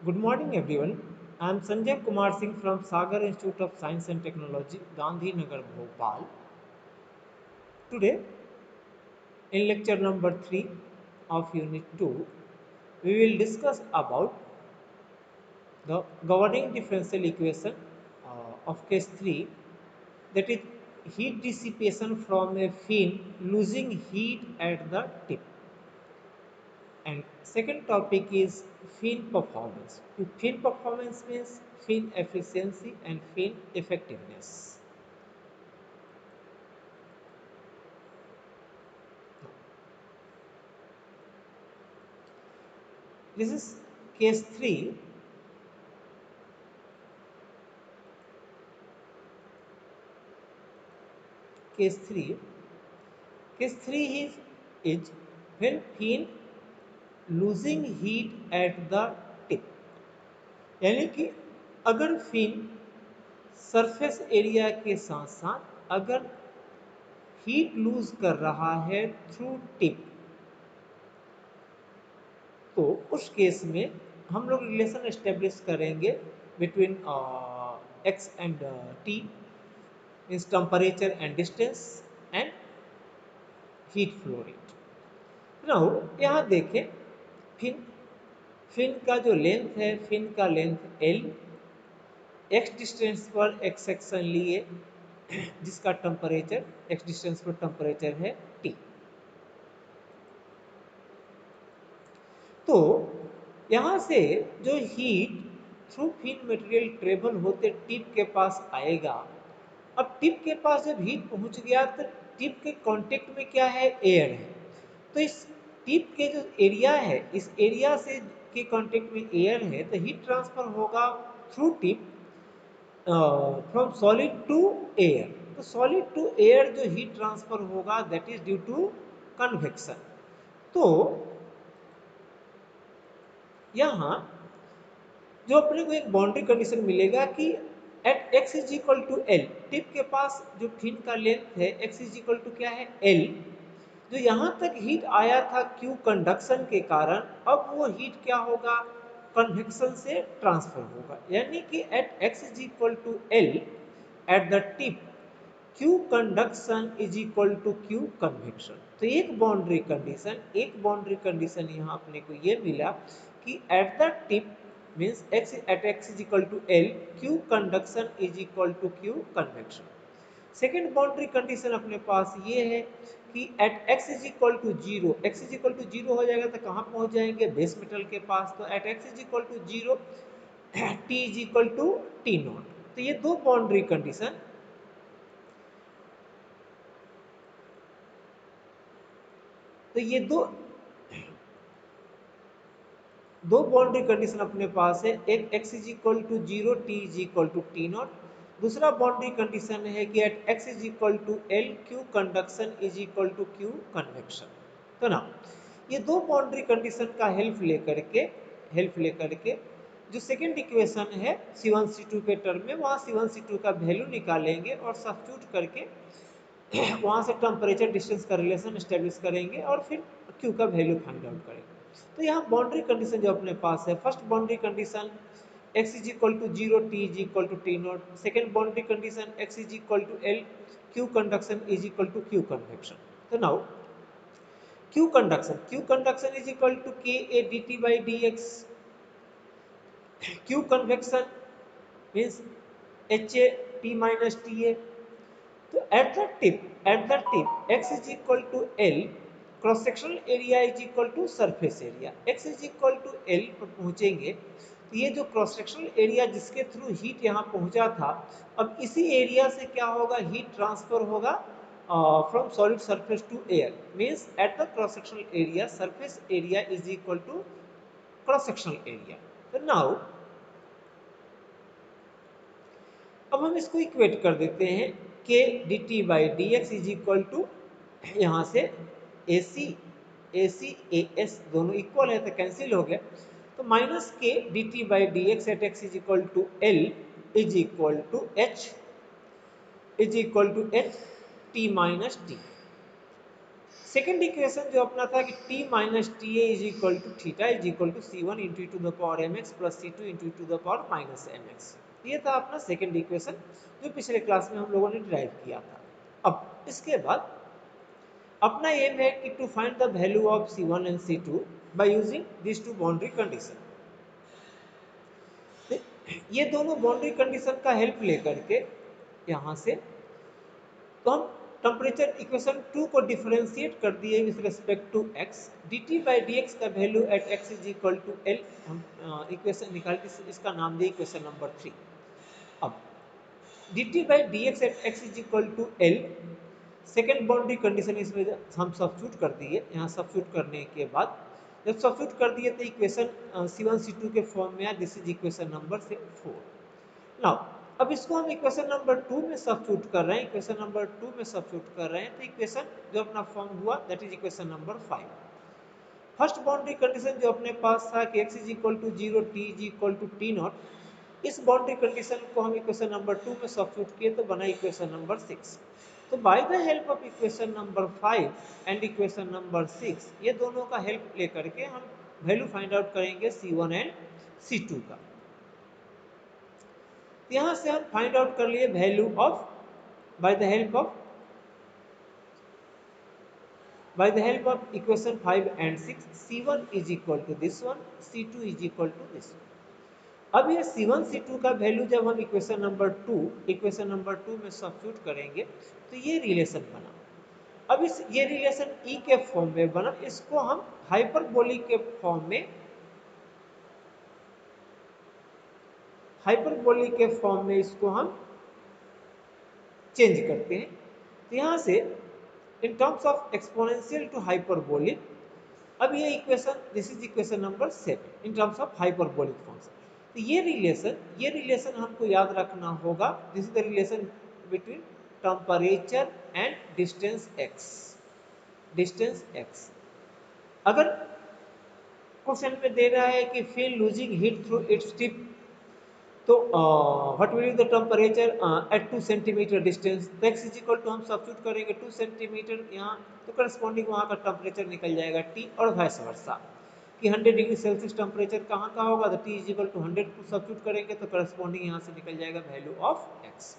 Good morning, everyone. I am Sanjay Kumar Singh from Sagar Institute of Science and Technology, Gandhinagar, Bhopal. Today, in lecture number 3 of Unit 2, we will discuss about the governing differential equation of case 3, that is heat dissipation from a fin losing heat at the tip. And second topic is fin performance. Fin performance means fin efficiency and fin effectiveness. This is case 3. Case 3. Case 3 is when fin losing heat at the tip. यानी कि अगर fin surface area के साथ साथ अगर heat loose कर रहा है थ्रू टिप, तो उस केस में हम लोग रिलेशन एस्टेब्लिश करेंगे between x and T, means temperature and distance and heat flow rate. Now यहाँ देखें, फिन फिन का जो लेंथ है, फिन का लेंथ एल, एक्स डिस्टेंस पर एक्स सेक्शन लिए जिसका टेम्परेचर एक्स डिस्टेंस पर टेम्परेचर है टी। तो यहाँ से जो heat through fin material travel होते टिप के पास आएगा। अब टिप के पास जब हीट पहुंच गया तो टिप के कांटेक्ट में क्या है, एयर है। तो इस टिप के जो एरिया है, इस एरिया से के कांटेक्ट में एयर है, तो हीट ट्रांसफर होगा through tip from solid to air. तो सॉलिड टू एयर जो हीट ट्रांसफर होगा that is due to convection. तो यहाँ जो अपने को एक बाउंड्री कंडीशन मिलेगा कि at x is equal to L, tip के पास जो फिन का लेंथ है एक्स इज इक्वल टू क्या है, एल, जो यहाँ तक हीट आया था क्यू कंडक्शन के कारण, अब वो हीट क्या होगा, कन्वेक्शन से ट्रांसफर होगा। यानी कि at x is equal to L at the tip Q conduction is equal to Q convection. तो एक बाउंड्री कंडीशन यहाँ अपने को ये मिला कि at the tip means X at x is equal to L, Q conduction is equal to Q convection. Second boundary condition अपने पास ये है कि at x is equal to zero, X is equal to zero हो जाएगा तो कहाँ पहुंच जाएंगे, बेस मेटल के पास। तो at x is equal to zero T is equal to T not. तो ये दो बाउंड्री कंडीशन, तो ये दो बाउंड्री कंडीशन अपने पास है। एक X is equal to zero, T is equal to T nought. दूसरा बाउंड्री कंडीशन है कि at x is equal to L, Q conduction is equal to Q convection. तो ना ये दो बाउंड्री कंडीशन का हेल्प लेकर के जो सेकेंड इक्वेशन है C1 C2 के टर्म में, वहाँ C1 C2 का वैल्यू निकालेंगे और सब्स्टिट्यूट करके वहाँ से टेम्परेचर डिस्टेंस का रिलेशन स्टेब्लिश करेंगे और फिर क्यू का वैल्यू फाइंड आउट करेंगे। तो यहाँ बाउंड्री कंडीशन जो अपने पास है, first boundary condition x is equal to zero, T is equal to T naught. Second boundary condition x is equal to L, Q conduction is equal to Q convection. तो now Q conduction is equal to k A D T by D x, Q convection means h A T minus T A. तो at the tip x is equal to L, cross sectional area is equal to surface area. x is equal to L पर पहुंचेंगे तो ये जो cross sectional area जिसके through heat यहाँ पहुंचा था, अब इसी एरिया से क्या होगा, हीट ट्रांसफर होगा from solid surface to air. Means at the cross sectional area surface area is equal to cross sectional area. तो नाउ अब हम इसको इक्वेट कर देते हैं, K D T by D X is equal to, यहाँ से ए सी ए एस दोनों इक्वल है तो कैंसिल हो गया। तो minus K D T by D x at x is equal to L is equal to H T minus T. Second equation जो अपना था कि t minus T A is equal to theta is equal to C one into to the power M X plus C two into to the power minus M X. ये था अपना second equation जो पिछले class में हम लोगों ने derive किया था। अब इसके बाद अपना एम है कि to find the value of C1 and C2 by using this two boundary condition. ये दोनों बाउंड्री कंडीशन का हेल्प लेकर के यहाँ से तो हम टेम्परेचर इक्वेशन 2 को डिफरेंशिएट कर दिए with respect to x। dt by D x का value at x is equal to L. हम इक्वेशन निकाल इसका नाम दिए इक्वेशन नंबर 3। अब dt by D x at x is equal to L, second boundary condition इसमें हम substitute कर दिए। यहाँ सब्स्टिट्यूट करने के बाद जब सब्स्टिट्यूट कर दिए तो इक्वेशन C1 C2 के फॉर्म में आया। This is equation number 4। Now अब इसको हम इक्वेशन नंबर 2 में सब्स्टिट्यूट कर रहे हैं। इक्वेशन नंबर 2 में सब्स्टिट्यूट कर रहे हैं तो इक्वेशन जो अपना फॉर्म हुआ that is equation number 5। First boundary condition जो अपने पास था कि x is equal to 0 t is equal to T nought, इस बाउंड्री कंडीशन को हम इक्वेशन नंबर 2 में सब्स्टिट्यूट किए तो बना इक्वेशन नंबर 6। तो bye the help of equation number 5 and equation number 6 ये दोनों का हेल्प लेकर के हम वैल्यू फाइंड आउट करेंगे C1 एंड C2 का। यहाँ से हम फाइंड आउट कर लिए value of by the help of equation 5 and 6 C1 is equal to this one, C2 is equal to this one. अब ये C1 C2 का वैल्यू जब हम इक्वेशन नंबर 2 में सब्स्टिट्यूट करेंगे तो ये रिलेशन बना। अब ये रिलेशन E के फॉर्म में बना, इसको हम हाइपरबोलिक के फॉर्म में इसको हम चेंज करते हैं। तो यहाँ से in terms of exponential to hyperbolic, अब ये equation this is equation number 7 in terms of hyperbolic function. तो ये रिलेशन हमको याद रखना होगा। This is the relation between temperature and distance x। अगर क्वेश्चन में दे रहा है कि fin losing heat through its tip, तो what will be the temperature at 2 centimetre distance, तो x इज इक्वल टू हम सब्स्टिट्यूट करेंगे 2 सेंटीमीटर यहाँ, तो करस्पॉन्डिंग वहाँ का टेम्परेचर निकल जाएगा T, और वाइस वर्सा कि 100 डिग्री सेल्सियस टेम्परेचर कहाँ का होगा तो T इज इक्वल टू 100 को सब्स्टिट्यूट करेंगे तो करस्पॉन्डिंग यहाँ से निकल जाएगा वैल्यू ऑफ x।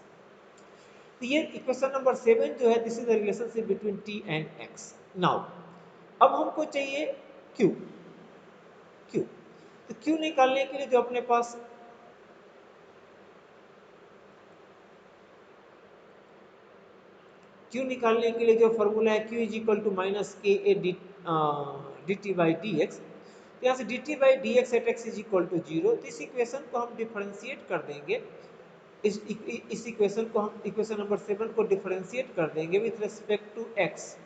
तो ये इक्वेशन नंबर 7 जो है this is the relationship between T and x। Now अब हमको चाहिए Q। तो Q निकालने के लिए जो अपने पास Q निकालने के लिए जो फॉर्मूला है Q is equal to minus k A D T by D x. तो यहाँ से d T by D x at x is equal to 0। तो इस इक्वेशन को हम डिफरेंशिएट कर देंगे। इस इक्वेशन को हम इक्वेशन नंबर 7 को डिफरेंशिएट कर देंगे with respect to x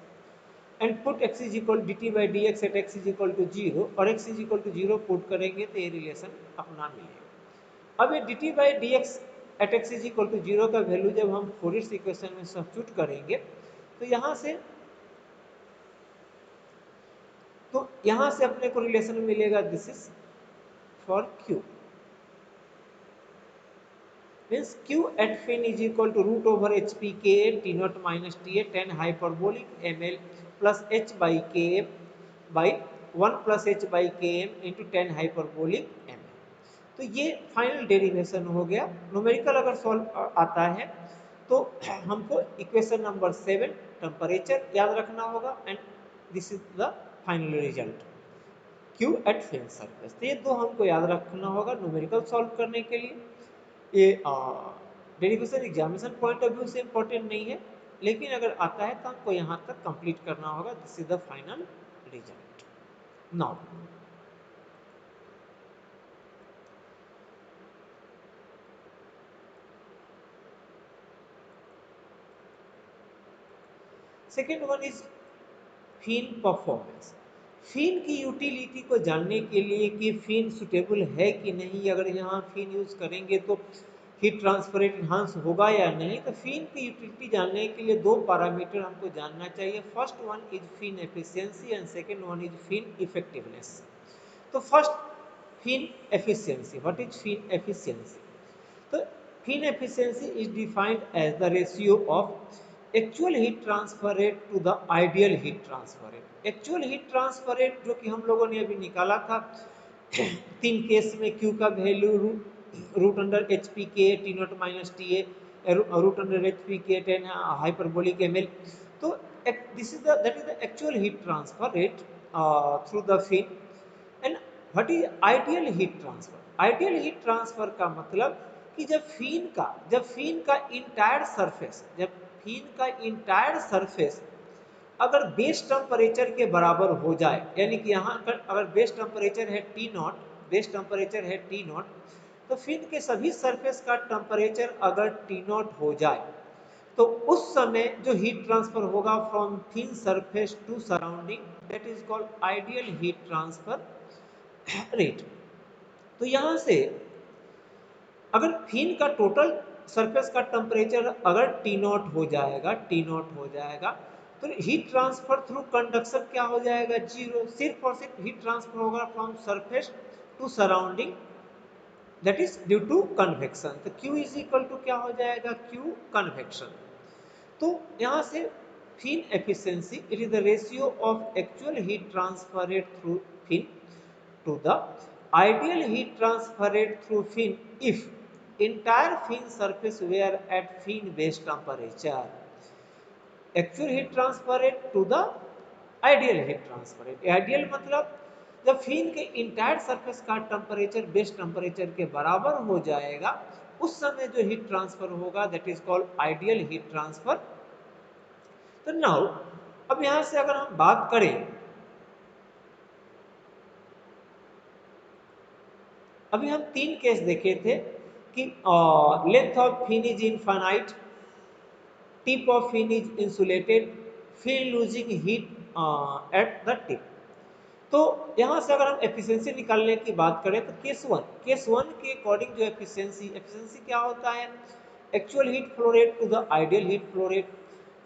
and put x is equal D T by D x at x is equal to 0 और x is equal to 0 put करेंगे तो ये रिलेशन अपना मिलेगा। अब ये D T by D x at x is equal to 0 का value जब हम फोरियर इक्वेशन में सब्स्टिट्यूट करेंगे तो यहाँ से अपने को रिलेशन मिलेगा this is for Q means Q at fin is equal to root over H P के A T naught minus T A tan hyperbolic m L plus h by k m by 1 plus h by k m into 10 hyperbolic m. तो ये final derivation हो गया। Numerical अगर solve आता है तो हमको इक्वेशन नंबर 7 टेम्परेचर याद रखना होगा and this is the final result Q at fin surface. तो ये दो हमको याद रखना होगा न्यूमेरिकल सॉल्व करने के लिए। ये derivation examination point of view से इंपॉर्टेंट नहीं है, लेकिन अगर आता है तो हमको यहाँ तक कंप्लीट करना होगा। This is the final result. Now second one is fin performance. Fin की यूटिलिटी को जानने के लिए कि फिन सुटेबल है कि नहीं, अगर यहाँ फिन यूज करेंगे तो हीट ट्रांसफर इन्हांस होगा या नहीं, तो फिन की यूटिलिटी जानने के लिए दो पैरामीटर हमको जानना चाहिए। First one is fin efficiency and second one is fin effectiveness. तो first fin efficiency, what is fin efficiency? तो fin efficiency is defined as the ratio of actual heat transfer rate to the ideal heat transfer rate. Actual heat transfer rate जो कि हम लोगों ने अभी निकाला था, तीन केस में Q का value root under H P K T naught minus T A, root under H P K 10 hyperbolic ml। तो this is that is the actual heat transfer rate through the fin. And what is ideal heat transfer? Ideal heat transfer का मतलब कि जब fin का entire surface, अगर base temperature के बराबर हो जाए, यानी कि यहाँ अगर बेस टेम्परेचर है टी नॉट, तो फिन के सभी सरफेस का टेम्परेचर अगर टी नॉट हो जाए, तो उस समय जो हीट ट्रांसफर होगा from thin surface to surrounding, that is called ideal heat transfer rate. तो यहाँ से अगर फिन का टोटल सरफेस का टेम्परेचर अगर टी नॉट हो जाएगा, तो हीट ट्रांसफर थ्रू कंडक्शन क्या हो जाएगा? जीरो। सिर्फ और सिर्फ हीट ट्रांसफर होगा from surface to surrounding, that is due to convection. तो Q इज इक्वल टू क्या हो जाएगा? Q convection. तो यहाँ से fin efficiency, it is the ratio of actual heat transfer rate through fin to the ideal heat transfer rate through fin if entire fin surface were at fin base temperature। Actual heat transfer rate to the ideal heat transfer rate. Ideal मतलब जब fin के entire surface का temperature base temperature के बराबर हो जाएगा, उस समय जो हीट ट्रांसफर होगा that is called ideal heat transfer. तो नाउ अब यहां से अगर हम बात करें, अभी हम तीन केस देखे थे कि length of fin is infinite, tip of fin is insulated, fin losing heat at the tip. तो यहाँ से अगर हम एफिशिएंसी निकालने की बात करें तो केस वन के अकॉर्डिंग जो एफिशिएंसी क्या होता है? Actual heat flow rate to the ideal heat flow rate.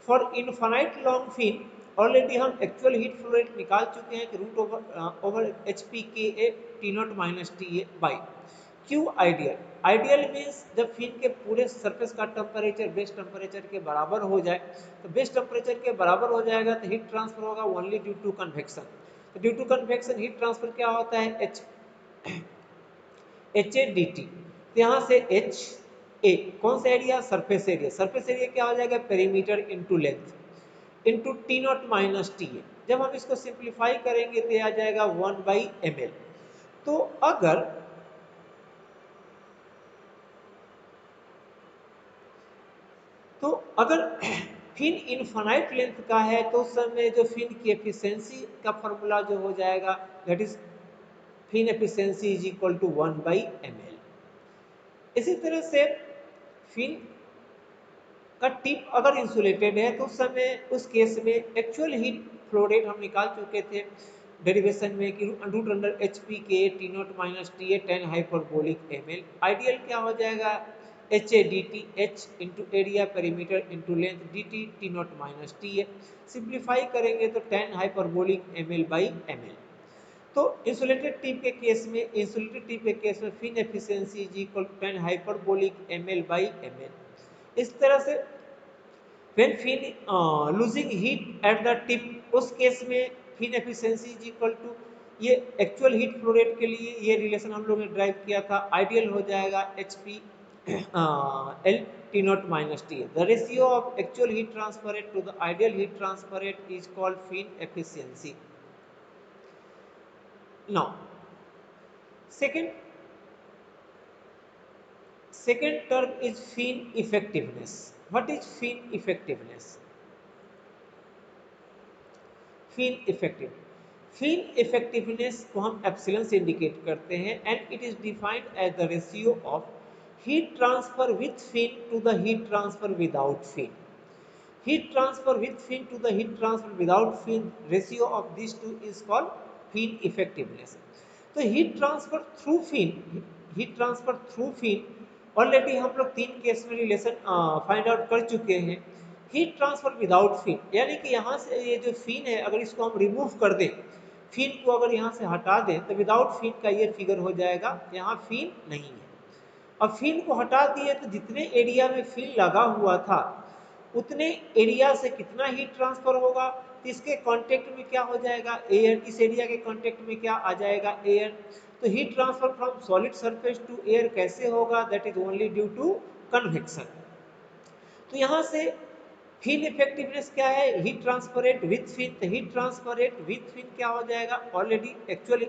For infinite long fin already हम एक्चुअल हीट फ्लो रेट निकाल चुके हैं कि रूट ओवर एच पी के A T naught minus T A by Q ideal. Ideal means जब fin के पूरे surface का टेम्परेचर बेस टेम्परेचर के बराबर हो जाए, तो बेस टेम्परेचर के बराबर हो जाएगा तो हीट ट्रांसफर होगा ओनली ड्यू टू कन्वेक्शन। तो due to convection heat transfer क्या होता है? H A D T. तो यहाँ से एच ए कौन सा area? Surface area. Surface area क्या हो जाएगा? Perimeter into length into T naught minus T A. जब हम इसको सिंप्लीफाई करेंगे तो आ जाएगा 1/ml। तो अगर फिन इनफाइनाइट लेंथ का है तो उस समय जो फिन की एफिशिएंसी का फॉर्मूला जो हो जाएगा that is fin efficiency is equal to 1/ml। इसी तरह से फिन का टिप अगर इंसुलेटेड है तो उस समय उस केस में एक्चुअल हीट फ्लो रेट हम निकाल चुके थे डेरिवेशन में कि root under H P K T naught minus T A 10 hyperbolic ml। Ideal क्या हो जाएगा? H A D T, H into area perimeter into length D T T naught minus T A. Simplify करेंगे तो 10 hyperbolic ml/ml। तो insulated tip के case में fin efficiency is equal to 10 hyperbolic ml/ml। इस तरह से when fin losing heat at the tip, उस case में fin efficiency is equal to, ये एक्चुअल हीट फ्लो रेट के लिए ये रिलेशन हम लोग ने ड्राइव किया था, आइडियल हो जाएगा H P L T naught minus T. The ratio of actual heat transfer rate to the ideal heat transfer rate is called fin efficiency. Now second term is fin effectiveness. What is fin effectiveness? Fin effectiveness को हम epsilon से indicate करते हैं and it is defined as the ratio of heat transfer with fin to the heat transfer without fin. Heat transfer with fin to the heat transfer without fin, ratio of this two is called fin effectiveness. तो heat transfer through fin already हम लोग तीन case में relation find out कर चुके हैं। Heat transfer without fin यानी कि यहाँ से ये जो फिन है अगर इसको हम रिमूव कर दें, फिन को अगर यहाँ से हटा दें तो विदाउट फिन का ये फिगर हो जाएगा, यहाँ फिन नहीं है। अब फिन को हटा दिए तो जितने एरिया में फिन लगा हुआ था उतने एरिया से कितना हीट ट्रांसफर होगा, तो इसके कांटेक्ट में क्या हो जाएगा, एयर, इस एरिया के कांटेक्ट में क्या आ जाएगा, एयर। तो heat transfer from solid surface to air कैसे होगा, that is only due to convection. तो यहाँ से फिन इफेक्टिवनेस क्या है, heat transfer rate with fin. तो heat transfer rate with fin क्या हो जाएगा, ऑलरेडी एक्चुअली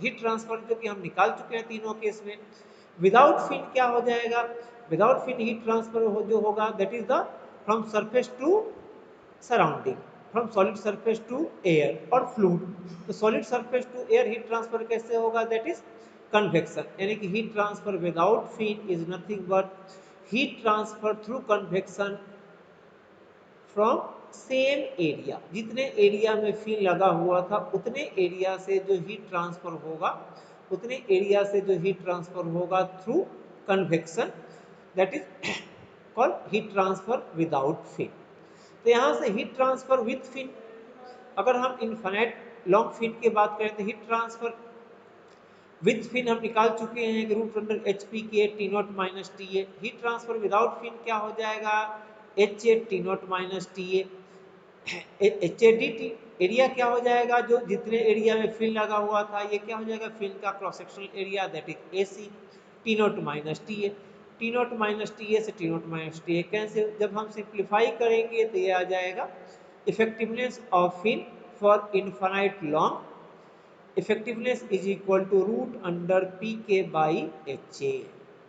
हीट ट्रांसफर जो कि हम निकाल चुके हैं तीनों केस में। विदाउट फिन क्या हो जाएगा, विदाउट फिन हीट ट्रांसफर जो होगा that is the from surface to surrounding, from solid surface to air और फ्लूइड। तो solid surface to air heat transfer कैसे होगा, दैट इज कन्वेक्शन, यानी कि heat transfer without fin is nothing but heat transfer through convection from same area. जितने area में fin लगा हुआ था उतने एरिया से जो हीट ट्रांसफर होगा, उतने एरिया से जो हीट ट्रांसफर होगा through convection, that is called heat transfer without fin. तो यहाँ से हीट ट्रांसफर विथ फिन, अगर हम इनफाइनाइट लॉन्ग फिन की बात करें तो हीट ट्रांसफर विथ फिन हम निकाल चुके हैं root under H P K T naught minus T A. Heat transfer without fin क्या हो जाएगा, H A T naught minus T A. H A D T area क्या हो जाएगा, जो जितने एरिया में फिन लगा हुआ था ये क्या हो जाएगा, फिन का cross sectional area, that is A C T naught minus T A. T naught minus T A से T naught minus T A cancel, जब हम सिंप्लीफाई करेंगे तो ये आ जाएगा effectiveness of fin for infinite long, effectiveness is equal to root under pk by ha.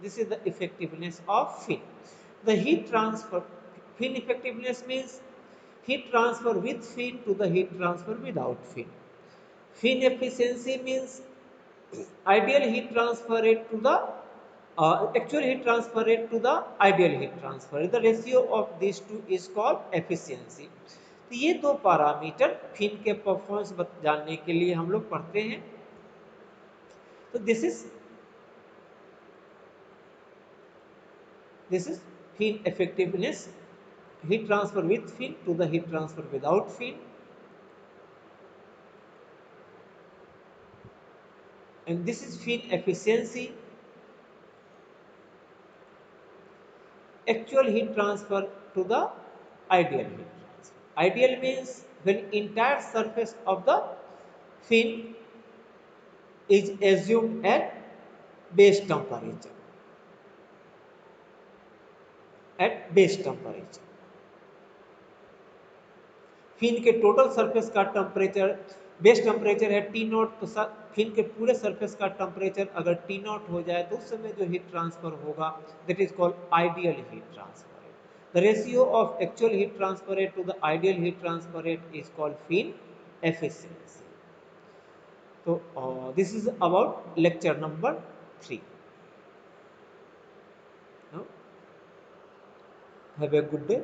This is the effectiveness of fin. The heat transfer, fin effectiveness means heat transfer with fin to the heat transfer without fin. Fin efficiency means ideal heat transfer rate to the actual heat transfer rate to the ideal heat transfer. The ratio of these two is called efficiency. तो ये दो parameter fin के performance जानने के लिए हम लोग पढ़ते हैं। तो this is fin effectiveness, heat transfer with fin to the heat transfer without fin, and this is fin efficiency, actual heat transfer to the ideal heat transfer. Ideal means when entire surface of the fin is assumed at base temperature, at base temperature. Fin के total surface का temperature, base temperature है T not, तो fin के पूरे surface का temperature अगर T nought हो जाए तो उस समय जो हीट ट्रांसफर होगा that is called ideal heat transfer rate. The ratio of actual heat transfer rate to the ideal heat transfer rate is called fin efficiency. तो this is about lecture number 3। Have a good day.